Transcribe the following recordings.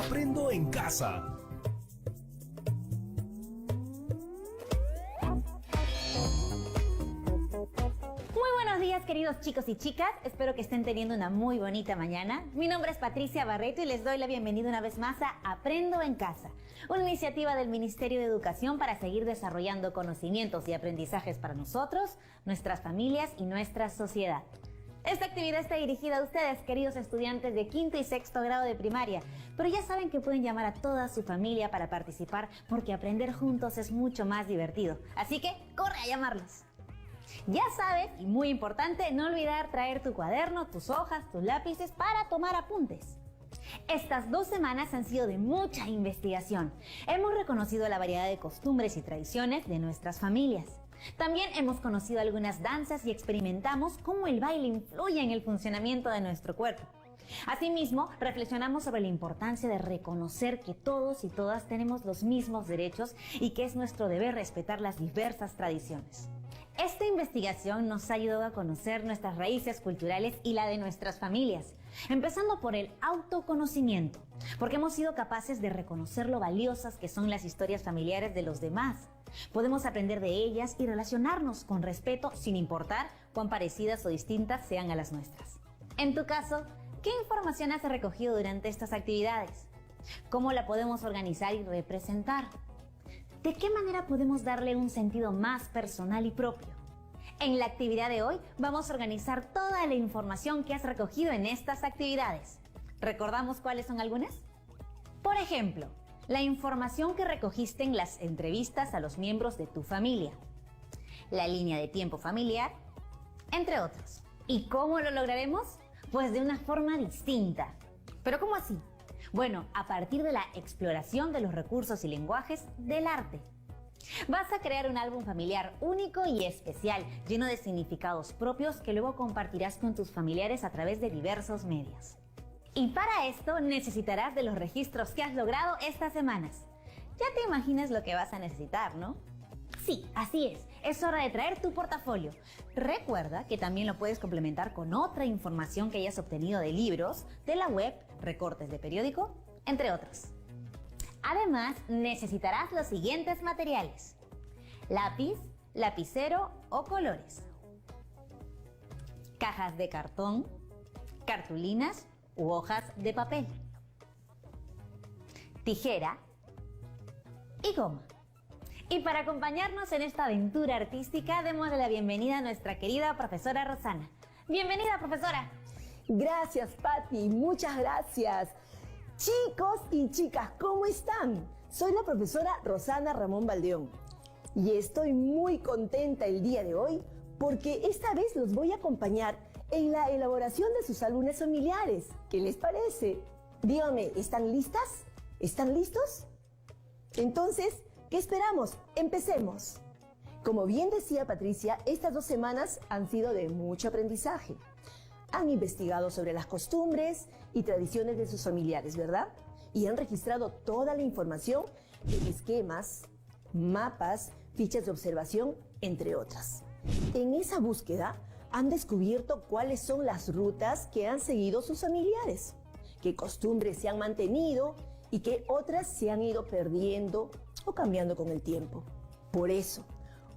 Aprendo en Casa. Buenos días, queridos chicos y chicas, espero que estén teniendo una muy bonita mañana. Mi nombre es Patricia Barreto y les doy la bienvenida una vez más a Aprendo en Casa, una iniciativa del Ministerio de Educación para seguir desarrollando conocimientos y aprendizajes para nosotros, nuestras familias y nuestra sociedad. Esta actividad está dirigida a ustedes, queridos estudiantes de quinto y sexto grado de primaria, pero ya saben que pueden llamar a toda su familia para participar porque aprender juntos es mucho más divertido, así que corre a llamarlos. Ya sabes, y muy importante, no olvidar traer tu cuaderno, tus hojas, tus lápices para tomar apuntes. Estas 2 semanas han sido de mucha investigación. Hemos reconocido la variedad de costumbres y tradiciones de nuestras familias. También hemos conocido algunas danzas y experimentamos cómo el baile influye en el funcionamiento de nuestro cuerpo. Asimismo, reflexionamos sobre la importancia de reconocer que todos y todas tenemos los mismos derechos y que es nuestro deber respetar las diversas tradiciones. Esta investigación nos ha ayudado a conocer nuestras raíces culturales y la de nuestras familias, empezando por el autoconocimiento, porque hemos sido capaces de reconocer lo valiosas que son las historias familiares de los demás. Podemos aprender de ellas y relacionarnos con respeto sin importar cuán parecidas o distintas sean a las nuestras. En tu caso, ¿qué información has recogido durante estas actividades? ¿Cómo la podemos organizar y representar? ¿De qué manera podemos darle un sentido más personal y propio? En la actividad de hoy vamos a organizar toda la información que has recogido en estas actividades. ¿Recordamos cuáles son algunas? Por ejemplo, la información que recogiste en las entrevistas a los miembros de tu familia, la línea de tiempo familiar, entre otros. ¿Y cómo lo lograremos? Pues de una forma distinta. ¿Pero cómo así? Bueno, a partir de la exploración de los recursos y lenguajes del arte. Vas a crear un álbum familiar único y especial, lleno de significados propios que luego compartirás con tus familiares a través de diversos medios. Y para esto necesitarás de los registros que has logrado estas semanas. Ya te imaginas lo que vas a necesitar, ¿no? Sí, así es. Es hora de traer tu portafolio. Recuerda que también lo puedes complementar con otra información que hayas obtenido de libros, de la web, recortes de periódico, entre otros. Además, necesitarás los siguientes materiales: lápiz, lapicero o colores, cajas de cartón, cartulinas u hojas de papel, tijera y goma. Y para acompañarnos en esta aventura artística, démosle la bienvenida a nuestra querida profesora Rosana. Bienvenida, profesora. Gracias, Pati, muchas gracias. Chicos y chicas, ¿cómo están? Soy la profesora Rosana Ramón Baldeón y estoy muy contenta el día de hoy porque esta vez los voy a acompañar en la elaboración de sus álbumes familiares. ¿Qué les parece? Díganme, ¿están listas? ¿Están listos? Entonces, ¿qué esperamos? ¡Empecemos! Como bien decía Patricia, estas 2 semanas han sido de mucho aprendizaje. Han investigado sobre las costumbres y tradiciones de sus familiares, ¿verdad? Y han registrado toda la información en esquemas, mapas, fichas de observación, entre otras. En esa búsqueda han descubierto cuáles son las rutas que han seguido sus familiares, qué costumbres se han mantenido y qué otras se han ido perdiendo o cambiando con el tiempo. Por eso,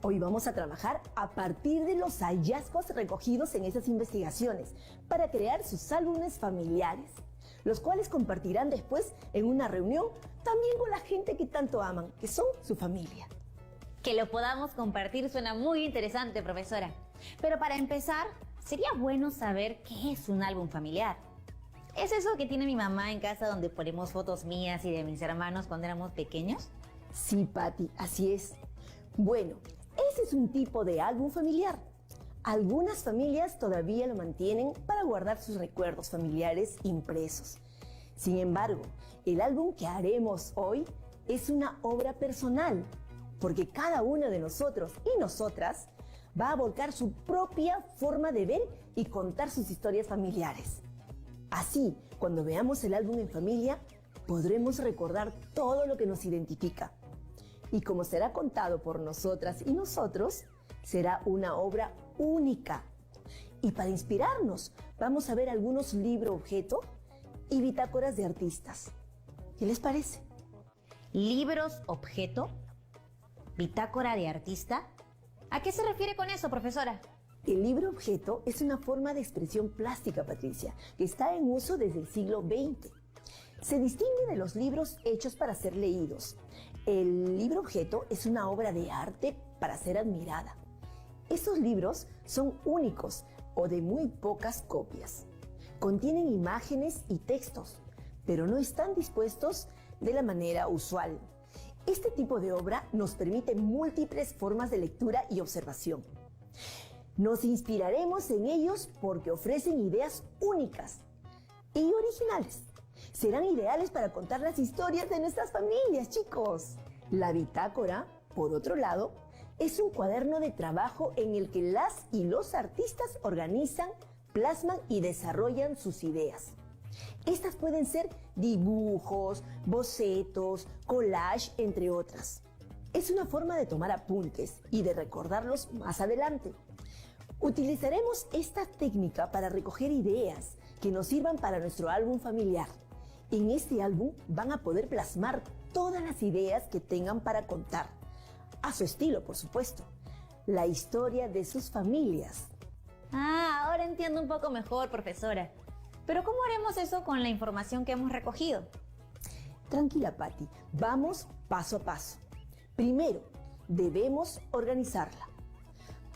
hoy vamos a trabajar a partir de los hallazgos recogidos en esas investigaciones para crear sus álbumes familiares, los cuales compartirán después en una reunión también con la gente que tanto aman, que son su familia. Que lo podamos compartir suena muy interesante, profesora. Pero para empezar, sería bueno saber qué es un álbum familiar. ¿Es eso que tiene mi mamá en casa donde ponemos fotos mías y de mis hermanos cuando éramos pequeños? Sí, Pati, así es. Bueno, ese es un tipo de álbum familiar. Algunas familias todavía lo mantienen para guardar sus recuerdos familiares impresos. Sin embargo, el álbum que haremos hoy es una obra personal, porque cada uno de nosotros y nosotras va a volcar su propia forma de ver y contar sus historias familiares. Así, cuando veamos el álbum en familia, podremos recordar todo lo que nos identifica. Y como será contado por nosotras y nosotros, será una obra única. Y para inspirarnos, vamos a ver algunos libros objeto y bitácoras de artistas. ¿Qué les parece? ¿Libros objeto? ¿Bitácora de artista? ¿A qué se refiere con eso, profesora? El libro objeto es una forma de expresión plástica, Patricia, que está en uso desde el siglo XX. Se distingue de los libros hechos para ser leídos. El libro objeto es una obra de arte para ser admirada. Estos libros son únicos o de muy pocas copias. Contienen imágenes y textos, pero no están dispuestos de la manera usual. Este tipo de obra nos permite múltiples formas de lectura y observación. Nos inspiraremos en ellos porque ofrecen ideas únicas y originales. Serán ideales para contar las historias de nuestras familias, chicos. La bitácora, por otro lado, es un cuaderno de trabajo en el que las y los artistas organizan, plasman y desarrollan sus ideas. Estas pueden ser dibujos, bocetos, collage, entre otras. Es una forma de tomar apuntes y de recordarlos más adelante. Utilizaremos esta técnica para recoger ideas que nos sirvan para nuestro álbum familiar. En este álbum van a poder plasmar todas las ideas que tengan para contar, a su estilo, por supuesto, la historia de sus familias. Ah, ahora entiendo un poco mejor, profesora. Pero ¿cómo haremos eso con la información que hemos recogido? Tranquila, Patti, vamos paso a paso. Primero, debemos organizarla.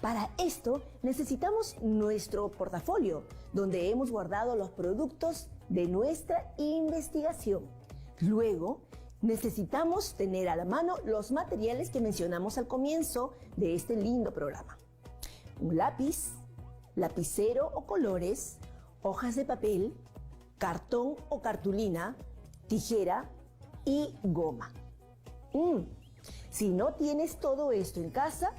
Para esto necesitamos nuestro portafolio, donde hemos guardado los productos de nuestra investigación. Luego, necesitamos tener a la mano los materiales que mencionamos al comienzo de este lindo programa. Un lápiz, lapicero o colores, hojas de papel, cartón o cartulina, tijera y goma. Si no tienes todo esto en casa,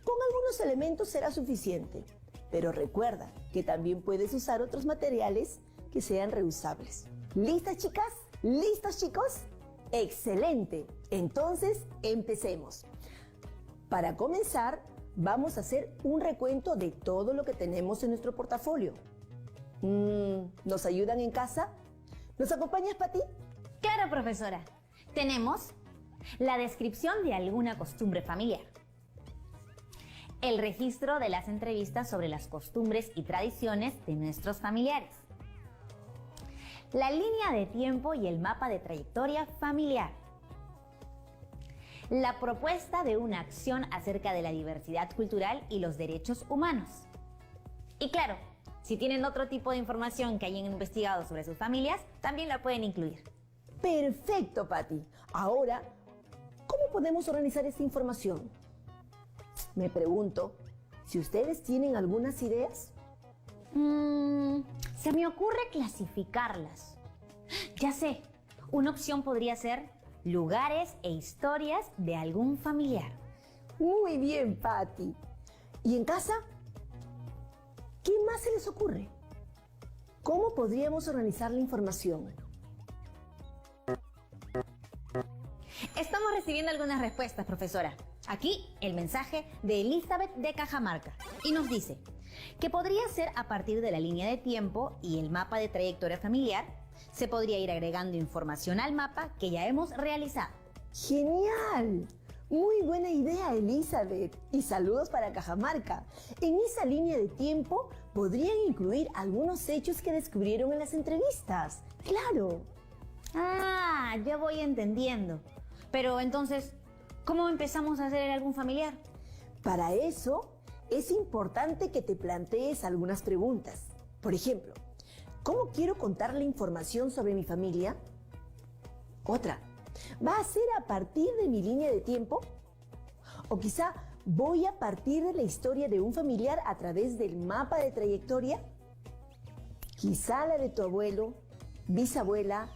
con algunos elementos será suficiente. Pero recuerda que también puedes usar otros materiales que sean reusables. ¿Listas, chicas? ¿Listos, chicos? ¡Excelente! Entonces, empecemos. Para comenzar, vamos a hacer un recuento de todo lo que tenemos en nuestro portafolio. ¿Nos ayudan en casa? ¿Nos acompañas, Pati? Claro, profesora. Tenemos la descripción de alguna costumbre familiar, el registro de las entrevistas sobre las costumbres y tradiciones de nuestros familiares, la línea de tiempo y el mapa de trayectoria familiar, la propuesta de una acción acerca de la diversidad cultural y los derechos humanos. Y claro, si tienen otro tipo de información que hayan investigado sobre sus familias, también la pueden incluir. Perfecto, Pati. Ahora, ¿cómo podemos organizar esta información? Me pregunto, si ustedes tienen algunas ideas. Se me ocurre clasificarlas. Ya sé, una opción podría ser lugares e historias de algún familiar. Muy bien, Pati. ¿Y en casa? ¿Qué más se les ocurre? ¿Cómo podríamos organizar la información? Estamos recibiendo algunas respuestas, profesora. Aquí el mensaje de Elizabeth de Cajamarca y nos dice que podría ser a partir de la línea de tiempo y el mapa de trayectoria familiar. Se podría ir agregando información al mapa que ya hemos realizado. ¡Genial! Muy buena idea, Elizabeth. Y saludos para Cajamarca. En esa línea de tiempo podrían incluir algunos hechos que descubrieron en las entrevistas. ¡Claro! Ah, ya voy entendiendo. Pero entonces, ¿cómo empezamos a hacer el álbum familiar? Para eso, es importante que te plantees algunas preguntas. Por ejemplo, ¿cómo quiero contar la información sobre mi familia? Otra, ¿va a ser a partir de mi línea de tiempo? O quizá, ¿voy a partir de la historia de un familiar a través del mapa de trayectoria? Quizá la de tu abuelo, bisabuela,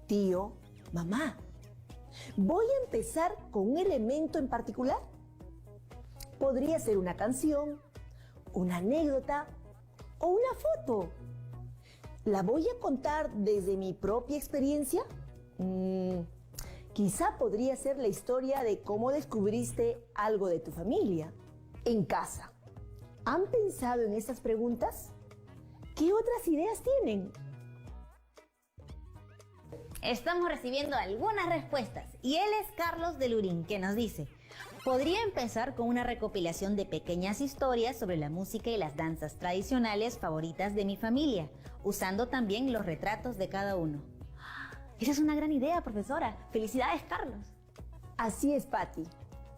tío, mamá. ¿Voy a empezar con un elemento en particular? Podría ser una canción, una anécdota o una foto. ¿La voy a contar desde mi propia experiencia? Quizá podría ser la historia de cómo descubriste algo de tu familia. En casa, ¿han pensado en estas preguntas? ¿Qué otras ideas tienen? Estamos recibiendo algunas respuestas y él es Carlos de Lurín, que nos dice: podría empezar con una recopilación de pequeñas historias sobre la música y las danzas tradicionales favoritas de mi familia, usando también los retratos de cada uno. Esa es una gran idea, profesora. Felicidades, Carlos. Así es, Patti.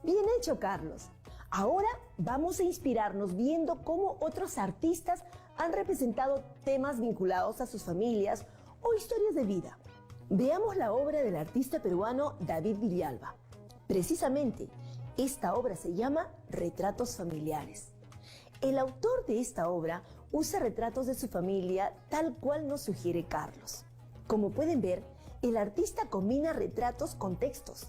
Bien hecho, Carlos. Ahora vamos a inspirarnos viendo cómo otros artistas han representado temas vinculados a sus familias o historias de vida. Veamos la obra del artista peruano David Villalba. Precisamente, esta obra se llama Retratos Familiares. El autor de esta obra usa retratos de su familia tal cual nos sugiere Carlos. Como pueden ver, el artista combina retratos con textos.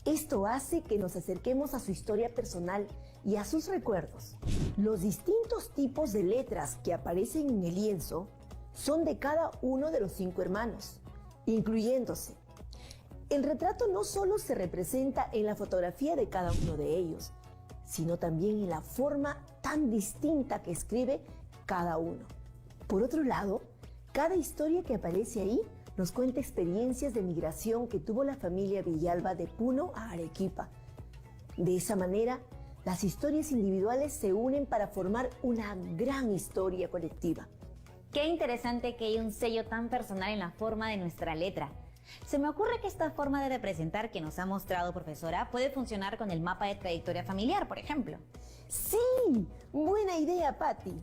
Esto hace que nos acerquemos a su historia personal y a sus recuerdos. Los distintos tipos de letras que aparecen en el lienzo son de cada uno de los 5 hermanos, incluyéndose. El retrato no solo se representa en la fotografía de cada uno de ellos, sino también en la forma tan distinta que escribe cada uno. Por otro lado, cada historia que aparece ahí nos cuenta experiencias de migración que tuvo la familia Villalba de Puno a Arequipa. De esa manera, las historias individuales se unen para formar una gran historia colectiva. Qué interesante que hay un sello tan personal en la forma de nuestra letra. Se me ocurre que esta forma de representar que nos ha mostrado, profesora, puede funcionar con el mapa de trayectoria familiar, por ejemplo. ¡Sí! Buena idea, Patti.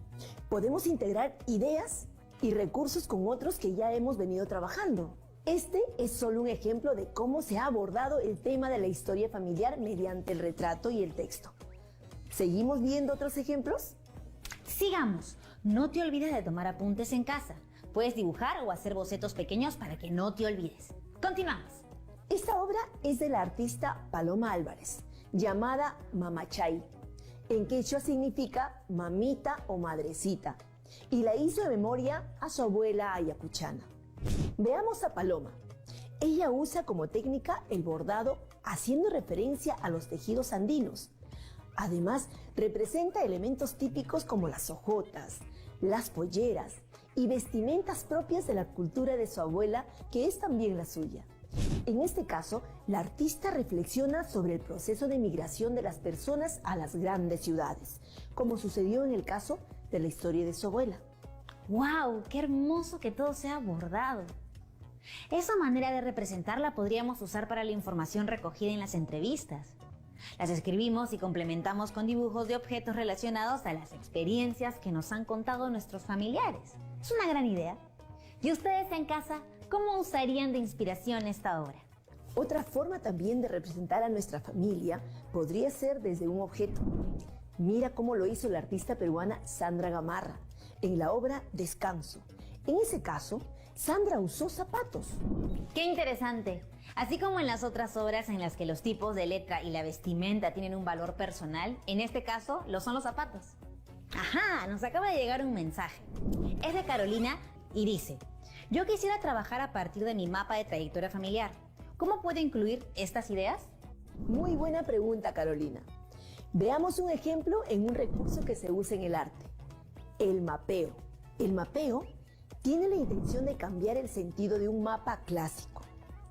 Podemos integrar ideas y recursos con otros que ya hemos venido trabajando. Este es solo un ejemplo de cómo se ha abordado el tema de la historia familiar mediante el retrato y el texto. ¿Seguimos viendo otros ejemplos? Sigamos. No te olvides de tomar apuntes en casa. Puedes dibujar o hacer bocetos pequeños para que no te olvides. Continuamos. Esta obra es de la artista Paloma Álvarez, llamada Mamachay. En quechua significa mamita o madrecita, y la hizo de memoria a su abuela ayacuchana. Veamos a Paloma. Ella usa como técnica el bordado, haciendo referencia a los tejidos andinos. Además, representa elementos típicos como las hojotas, las polleras y vestimentas propias de la cultura de su abuela, que es también la suya. En este caso, la artista reflexiona sobre el proceso de migración de las personas a las grandes ciudades, como sucedió en el caso de la historia de su abuela. ¡Wow! ¡Qué hermoso que todo sea bordado! Esa manera de representarla podríamos usar para la información recogida en las entrevistas. Las escribimos y complementamos con dibujos de objetos relacionados a las experiencias que nos han contado nuestros familiares. Es una gran idea. ¿Y ustedes en casa, cómo usarían de inspiración esta obra? Otra forma también de representar a nuestra familia podría ser desde un objeto. Mira cómo lo hizo la artista peruana Sandra Gamarra en la obra Descanso. En ese caso, Sandra usó zapatos. ¡Qué interesante! Así como en las otras obras en las que los tipos de letra y la vestimenta tienen un valor personal, en este caso lo son los zapatos. ¡Ajá! Nos acaba de llegar un mensaje. Es de Carolina y dice: yo quisiera trabajar a partir de mi mapa de trayectoria familiar. ¿Cómo puedo incluir estas ideas? Muy buena pregunta, Carolina. Veamos un ejemplo en un recurso que se usa en el arte: el mapeo. El mapeo tiene la intención de cambiar el sentido de un mapa clásico.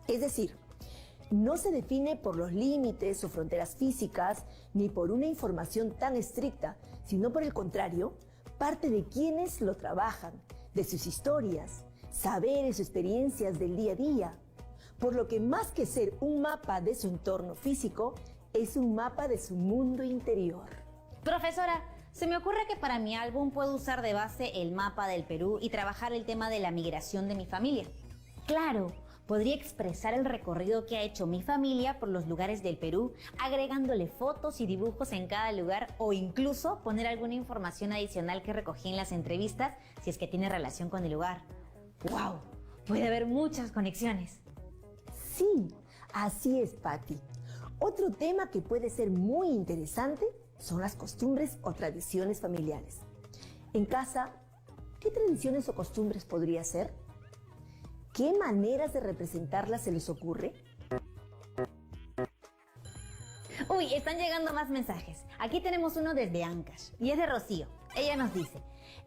Es decir, no se define por los límites o fronteras físicas ni por una información tan estricta, sino por el contrario, parte de quienes lo trabajan, de sus historias, saberes o experiencias del día a día. Por lo que más que ser un mapa de su entorno físico, es un mapa de su mundo interior. Profesora, se me ocurre que para mi álbum puedo usar de base el mapa del Perú y trabajar el tema de la migración de mi familia. Claro, podría expresar el recorrido que ha hecho mi familia por los lugares del Perú, agregándole fotos y dibujos en cada lugar, o incluso poner alguna información adicional que recogí en las entrevistas si es que tiene relación con el lugar. ¡Wow! Puede haber muchas conexiones. Sí, así es, Patti. Otro tema que puede ser muy interesante son las costumbres o tradiciones familiares. En casa, ¿qué tradiciones o costumbres podría ser? ¿Qué maneras de representarlas se les ocurre? Uy, están llegando más mensajes. Aquí tenemos uno desde Ancash y es de Rocío. Ella nos dice,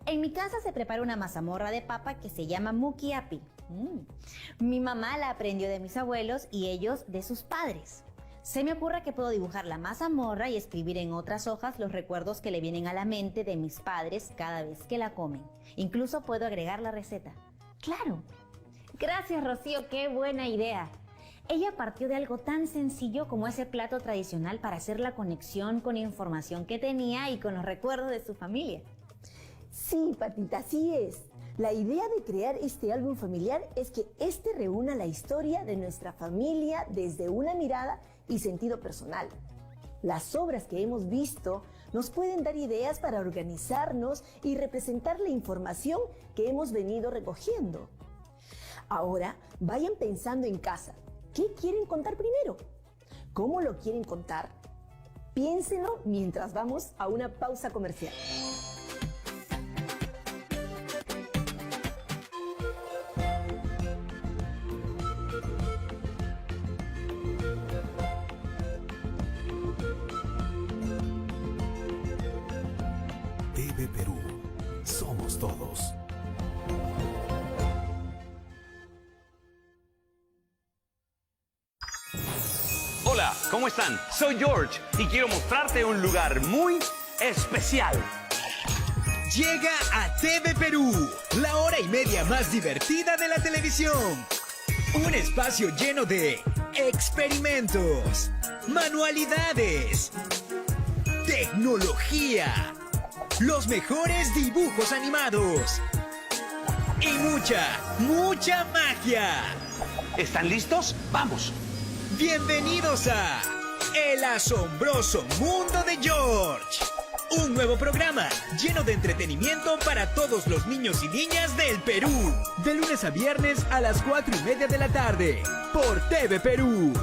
en mi casa se prepara una mazamorra de papa que se llama mukiapi. Mi mamá la aprendió de mis abuelos y ellos de sus padres. Se me ocurre que puedo dibujar la mazamorra y escribir en otras hojas los recuerdos que le vienen a la mente de mis padres cada vez que la comen. Incluso puedo agregar la receta. ¡Claro! Gracias, Rocío, qué buena idea. Ella partió de algo tan sencillo como ese plato tradicional para hacer la conexión con información que tenía y con los recuerdos de su familia. Sí, Patita, así es. La idea de crear este álbum familiar es que este reúna la historia de nuestra familia desde una mirada y sentido personal. Las obras que hemos visto nos pueden dar ideas para organizarnos y representar la información que hemos venido recogiendo. Ahora, vayan pensando en casa. ¿Qué quieren contar primero? ¿Cómo lo quieren contar? Piénsenlo mientras vamos a una pausa comercial. TV Perú. Somos todos. Hola, ¿cómo están? Soy George y quiero mostrarte un lugar muy especial. Llega a TV Perú, la hora y media más divertida de la televisión. Un espacio lleno de experimentos, manualidades, tecnología, los mejores dibujos animados y mucha magia. ¿Están listos? ¡Vamos! Bienvenidos a El Asombroso Mundo de George. Un nuevo programa lleno de entretenimiento para todos los niños y niñas del Perú. De lunes a viernes a las 4:30 de la tarde. Por TV Perú.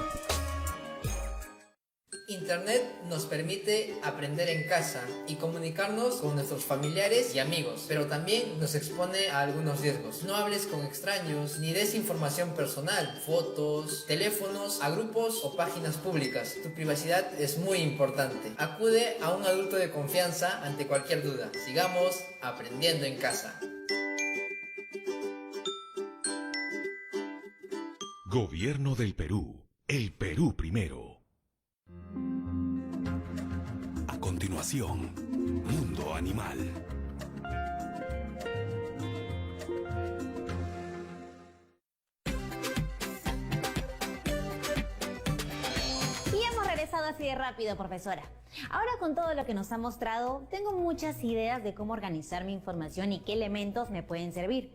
Internet nos permite aprender en casa y comunicarnos con nuestros familiares y amigos, pero también nos expone a algunos riesgos. No hables con extraños ni des información personal, fotos, teléfonos a grupos o páginas públicas. Tu privacidad es muy importante. Acude a un adulto de confianza ante cualquier duda. Sigamos aprendiendo en casa. Gobierno del Perú. El Perú primero. A continuación, Mundo Animal. Y hemos regresado así de rápido, profesora. Ahora, con todo lo que nos ha mostrado, tengo muchas ideas de cómo organizar mi información y qué elementos me pueden servir.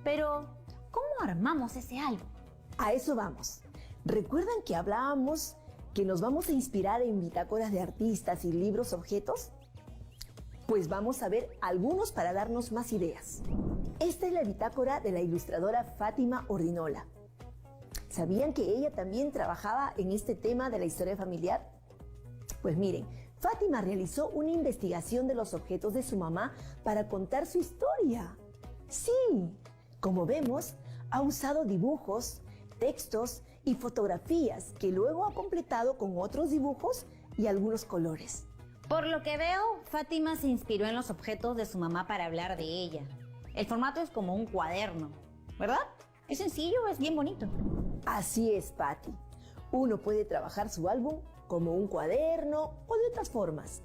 Pero, ¿cómo armamos ese álbum? A eso vamos. ¿Recuerdan que hablábamos que nos vamos a inspirar en bitácoras de artistas y libros objetos? Pues vamos a ver algunos para darnos más ideas. Esta es la bitácora de la ilustradora Fátima Ordinola. ¿Sabían que ella también trabajaba en este tema de la historia familiar? Pues miren, Fátima realizó una investigación de los objetos de su mamá para contar su historia. Sí, como vemos, ha usado dibujos, textos y fotografías que luego ha completado con otros dibujos y algunos colores. Por lo que veo, Fátima se inspiró en los objetos de su mamá para hablar de ella. El formato es como un cuaderno, ¿verdad? Es sencillo, es bien bonito. Así es, Patti. Uno puede trabajar su álbum como un cuaderno o de otras formas.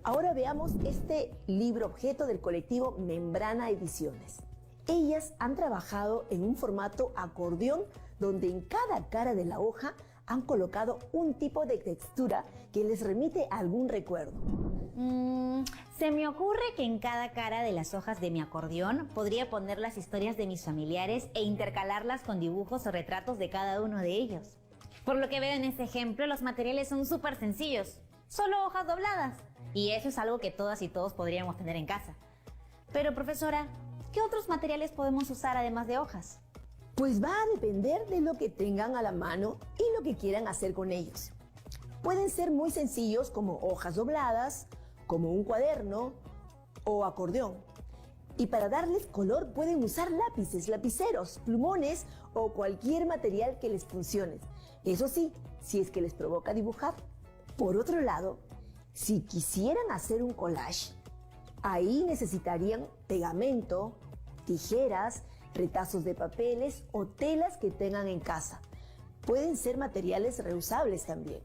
Ahora veamos este libro objeto del colectivo Membrana Ediciones. Ellas han trabajado en un formato acordeón donde en cada cara de la hoja han colocado un tipo de textura que les remite a algún recuerdo. Se me ocurre que en cada cara de las hojas de mi acordeón podría poner las historias de mis familiares e intercalarlas con dibujos o retratos de cada uno de ellos. Por lo que veo en este ejemplo, los materiales son súper sencillos, solo hojas dobladas. Y eso es algo que todas y todos podríamos tener en casa. Pero, profesora, ¿qué otros materiales podemos usar además de hojas? Pues va a depender de lo que tengan a la mano y lo que quieran hacer con ellos. Pueden ser muy sencillos como hojas dobladas, como un cuaderno o acordeón. Y para darles color pueden usar lápices, lapiceros, plumones o cualquier material que les funcione. Eso sí, si es que les provoca dibujar. Por otro lado, si quisieran hacer un collage, Ahí necesitarían pegamento, tijeras, retazos de papeles o telas que tengan en casa. Pueden ser materiales reusables también.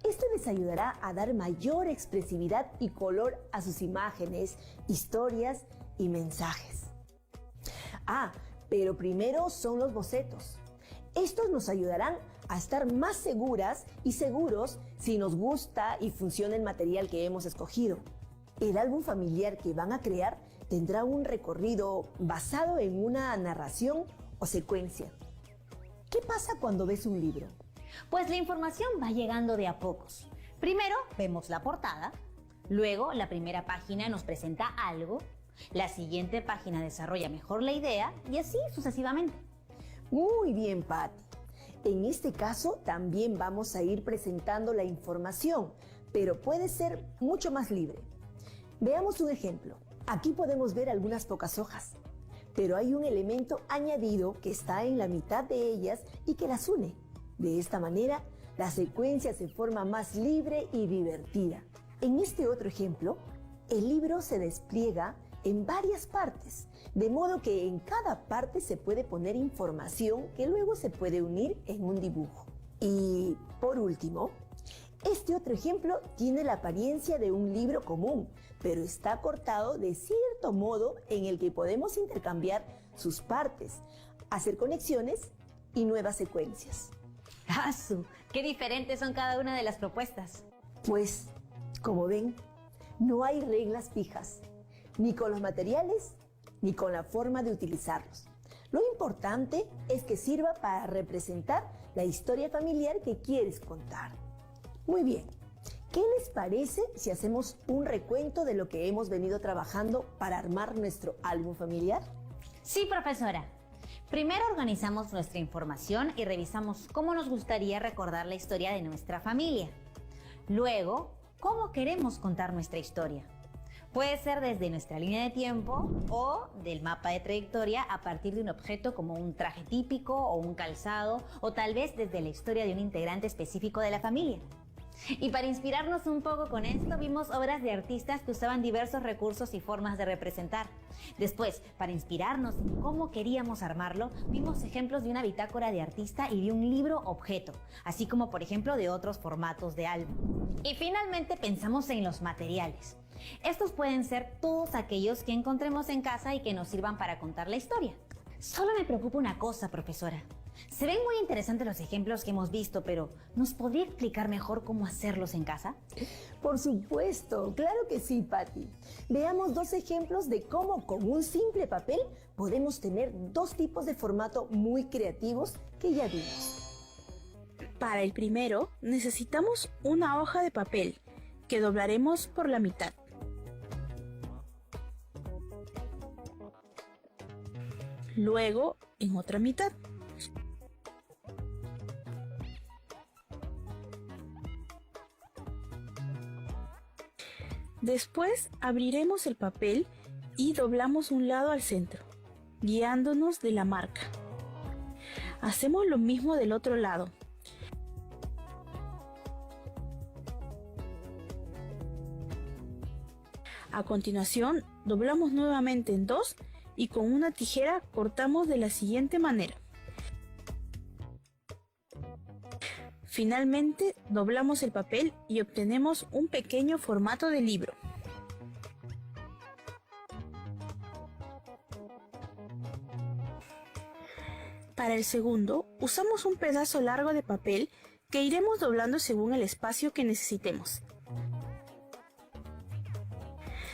Esto les ayudará a dar mayor expresividad y color a sus imágenes, historias y mensajes. Pero primero son los bocetos. Estos nos ayudarán a estar más seguras y seguros si nos gusta y funciona el material que hemos escogido. El álbum familiar que van a crear tendrá un recorrido basado en una narración o secuencia. ¿Qué pasa cuando ves un libro? Pues la información va llegando de a pocos. Primero vemos la portada, luego la primera página nos presenta algo, la siguiente página desarrolla mejor la idea y así sucesivamente. Muy bien, Patti. En este caso también vamos a ir presentando la información, pero puede ser mucho más libre. Veamos un ejemplo. Aquí podemos ver algunas pocas hojas, pero hay un elemento añadido que está en la mitad de ellas y que las une. De esta manera, la secuencia se forma más libre y divertida. En este otro ejemplo, el libro se despliega en varias partes, de modo que en cada parte se puede poner información que luego se puede unir en un dibujo. Y por último, este otro ejemplo tiene la apariencia de un libro común, pero está cortado de cierto modo en el que podemos intercambiar sus partes, hacer conexiones y nuevas secuencias. ¡Asu! ¡Qué diferentes son cada una de las propuestas! Pues, como ven, no hay reglas fijas, ni con los materiales, ni con la forma de utilizarlos. Lo importante es que sirva para representar la historia familiar que quieres contar. Muy bien, ¿qué les parece si hacemos un recuento de lo que hemos venido trabajando para armar nuestro álbum familiar? Sí, profesora. Primero organizamos nuestra información y revisamos cómo nos gustaría recordar la historia de nuestra familia. Luego, cómo queremos contar nuestra historia. Puede ser desde nuestra línea de tiempo o del mapa de trayectoria a partir de un objeto como un traje típico o un calzado, o tal vez desde la historia de un integrante específico de la familia. Y para inspirarnos un poco con esto, vimos obras de artistas que usaban diversos recursos y formas de representar. Después, para inspirarnos en cómo queríamos armarlo, vimos ejemplos de una bitácora de artista y de un libro objeto, así como por ejemplo de otros formatos de álbum. Y finalmente pensamos en los materiales. Estos pueden ser todos aquellos que encontremos en casa y que nos sirvan para contar la historia. Solo me preocupa una cosa, profesora. Se ven muy interesantes los ejemplos que hemos visto, pero ¿nos podría explicar mejor cómo hacerlos en casa? Por supuesto, claro que sí, Patti. Veamos dos ejemplos de cómo con un simple papel podemos tener dos tipos de formato muy creativos que ya vimos. Para el primero, necesitamos una hoja de papel que doblaremos por la mitad. Luego, en otra mitad. Después abriremos el papel y doblamos un lado al centro, guiándonos de la marca. Hacemos lo mismo del otro lado. A continuación, doblamos nuevamente en dos y con una tijera cortamos de la siguiente manera. Finalmente, doblamos el papel y obtenemos un pequeño formato de libro. Para el segundo, usamos un pedazo largo de papel que iremos doblando según el espacio que necesitemos.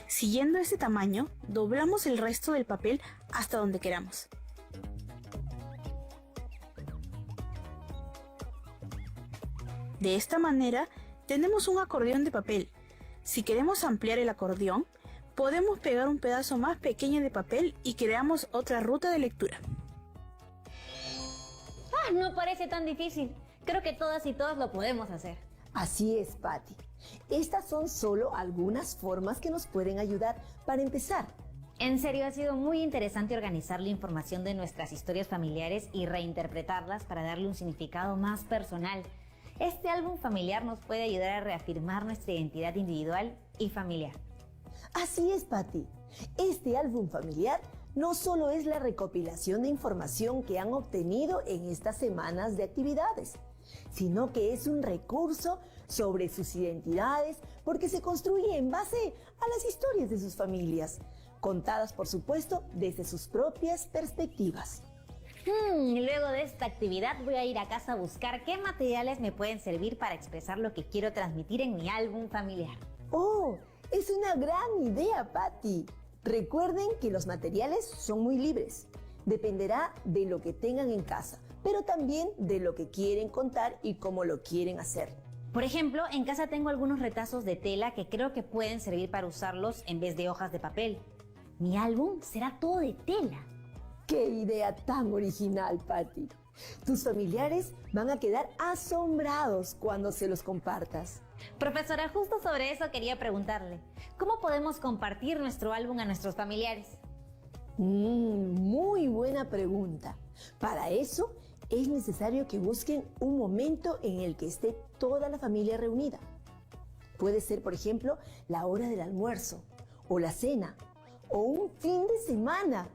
Siguiendo este tamaño, doblamos el resto del papel hasta donde queramos. De esta manera, tenemos un acordeón de papel. Si queremos ampliar el acordeón, podemos pegar un pedazo más pequeño de papel y creamos otra ruta de lectura. No parece tan difícil. Creo que todas y todos lo podemos hacer. Así es, Patti. Estas son solo algunas formas que nos pueden ayudar para empezar. En serio, ha sido muy interesante organizar la información de nuestras historias familiares y reinterpretarlas para darle un significado más personal. Este álbum familiar nos puede ayudar a reafirmar nuestra identidad individual y familiar. Así es, Patti. Este álbum familiar no solo es la recopilación de información que han obtenido en estas semanas de actividades, sino que es un recurso sobre sus identidades porque se construye en base a las historias de sus familias, contadas por supuesto desde sus propias perspectivas. Luego de esta actividad voy a ir a casa a buscar qué materiales me pueden servir para expresar lo que quiero transmitir en mi álbum familiar. ¡Oh! Es una gran idea, Patti. Recuerden que los materiales son muy libres. Dependerá de lo que tengan en casa, pero también de lo que quieren contar y cómo lo quieren hacer. Por ejemplo, en casa tengo algunos retazos de tela que creo que pueden servir para usarlos en vez de hojas de papel. Mi álbum será todo de tela. ¡Qué idea tan original, Patti! Tus familiares van a quedar asombrados cuando se los compartas. Profesora, justo sobre eso quería preguntarle. ¿Cómo podemos compartir nuestro álbum a nuestros familiares? Muy buena pregunta. Para eso es necesario que busquen un momento en el que esté toda la familia reunida. Puede ser, por ejemplo, la hora del almuerzo, o la cena, o un fin de semana.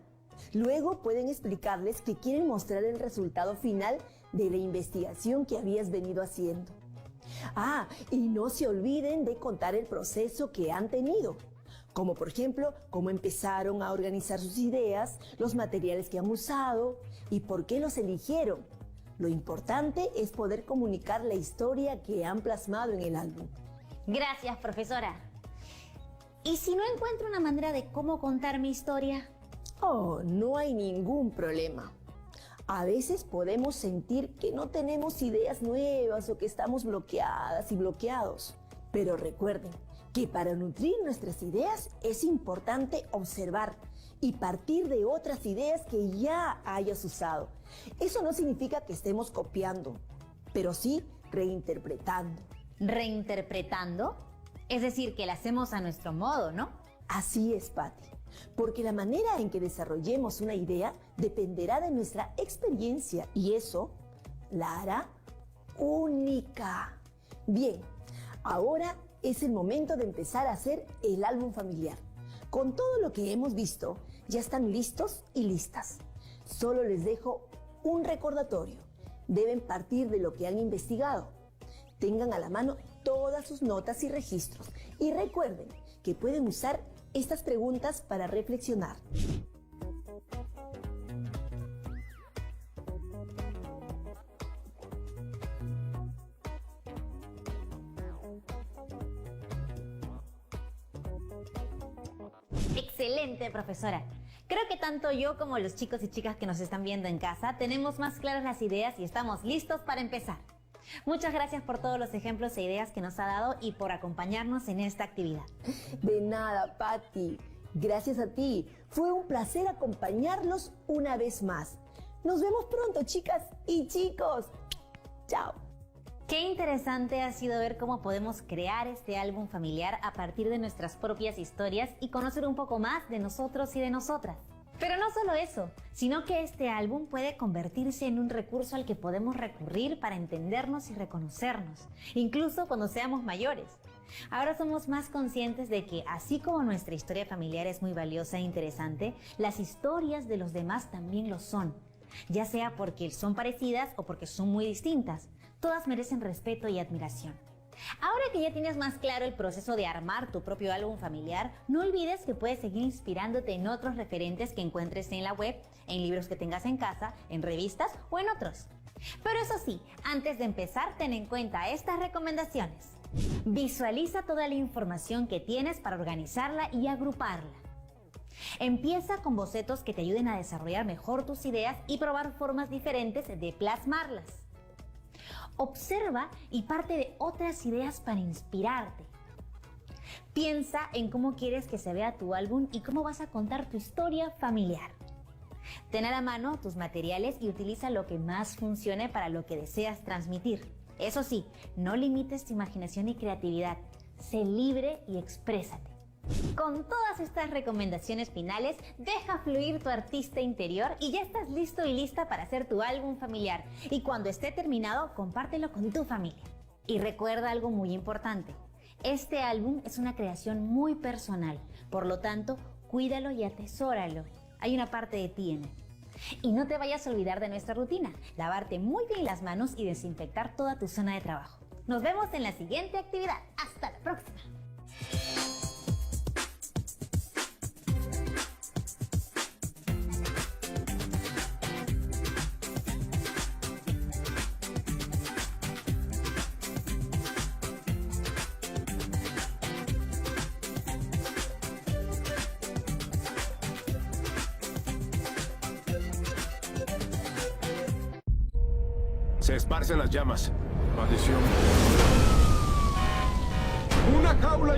Luego pueden explicarles que quieren mostrar el resultado final de la investigación que habías venido haciendo. Y no se olviden de contar el proceso que han tenido, como por ejemplo, cómo empezaron a organizar sus ideas, los materiales que han usado y por qué los eligieron. Lo importante es poder comunicar la historia que han plasmado en el álbum. Gracias, profesora. ¿Y si no encuentro una manera de cómo contar mi historia? No hay ningún problema. A veces podemos sentir que no tenemos ideas nuevas o que estamos bloqueadas y bloqueados. Pero recuerden que para nutrir nuestras ideas es importante observar y partir de otras ideas que ya hayas usado. Eso no significa que estemos copiando, pero sí reinterpretando. ¿Reinterpretando? Es decir, que la hacemos a nuestro modo, ¿no? Así es, Patti. Porque la manera en que desarrollemos una idea dependerá de nuestra experiencia y eso la hará única. Bien, ahora es el momento de empezar a hacer el álbum familiar. Con todo lo que hemos visto, ya están listos y listas. Solo les dejo un recordatorio. Deben partir de lo que han investigado. Tengan a la mano todas sus notas y registros. Y recuerden que pueden usar estas preguntas para reflexionar. Excelente, profesora. Creo que tanto yo como los chicos y chicas que nos están viendo en casa tenemos más claras las ideas y estamos listos para empezar. Muchas gracias por todos los ejemplos e ideas que nos ha dado y por acompañarnos en esta actividad. De nada, Patti. Gracias a ti. Fue un placer acompañarlos una vez más. Nos vemos pronto, chicas y chicos. Chao. Qué interesante ha sido ver cómo podemos crear este álbum familiar a partir de nuestras propias historias y conocer un poco más de nosotros y de nosotras. Pero no solo eso, sino que este álbum puede convertirse en un recurso al que podemos recurrir para entendernos y reconocernos, incluso cuando seamos mayores. Ahora somos más conscientes de que, así como nuestra historia familiar es muy valiosa e interesante, las historias de los demás también lo son, ya sea porque son parecidas o porque son muy distintas. Todas merecen respeto y admiración. Ahora que ya tienes más claro el proceso de armar tu propio álbum familiar, no olvides que puedes seguir inspirándote en otros referentes que encuentres en la web, en libros que tengas en casa, en revistas o en otros. Pero eso sí, antes de empezar, ten en cuenta estas recomendaciones. Visualiza toda la información que tienes para organizarla y agruparla. Empieza con bocetos que te ayuden a desarrollar mejor tus ideas y probar formas diferentes de plasmarlas. Observa y parte de otras ideas para inspirarte. Piensa en cómo quieres que se vea tu álbum y cómo vas a contar tu historia familiar. Ten a la mano tus materiales y utiliza lo que más funcione para lo que deseas transmitir. Eso sí, no limites tu imaginación y creatividad. Sé libre y exprésate. Con todas estas recomendaciones finales, deja fluir tu artista interior y ya estás listo y lista para hacer tu álbum familiar. Y cuando esté terminado, compártelo con tu familia. Y recuerda algo muy importante. Este álbum es una creación muy personal, por lo tanto, cuídalo y atesóralo. Hay una parte de ti en él. Y no te vayas a olvidar de nuestra rutina, lavarte muy bien las manos y desinfectar toda tu zona de trabajo. Nos vemos en la siguiente actividad. ¡Hasta la próxima! Se esparcen las llamas. Maldición. Una jaula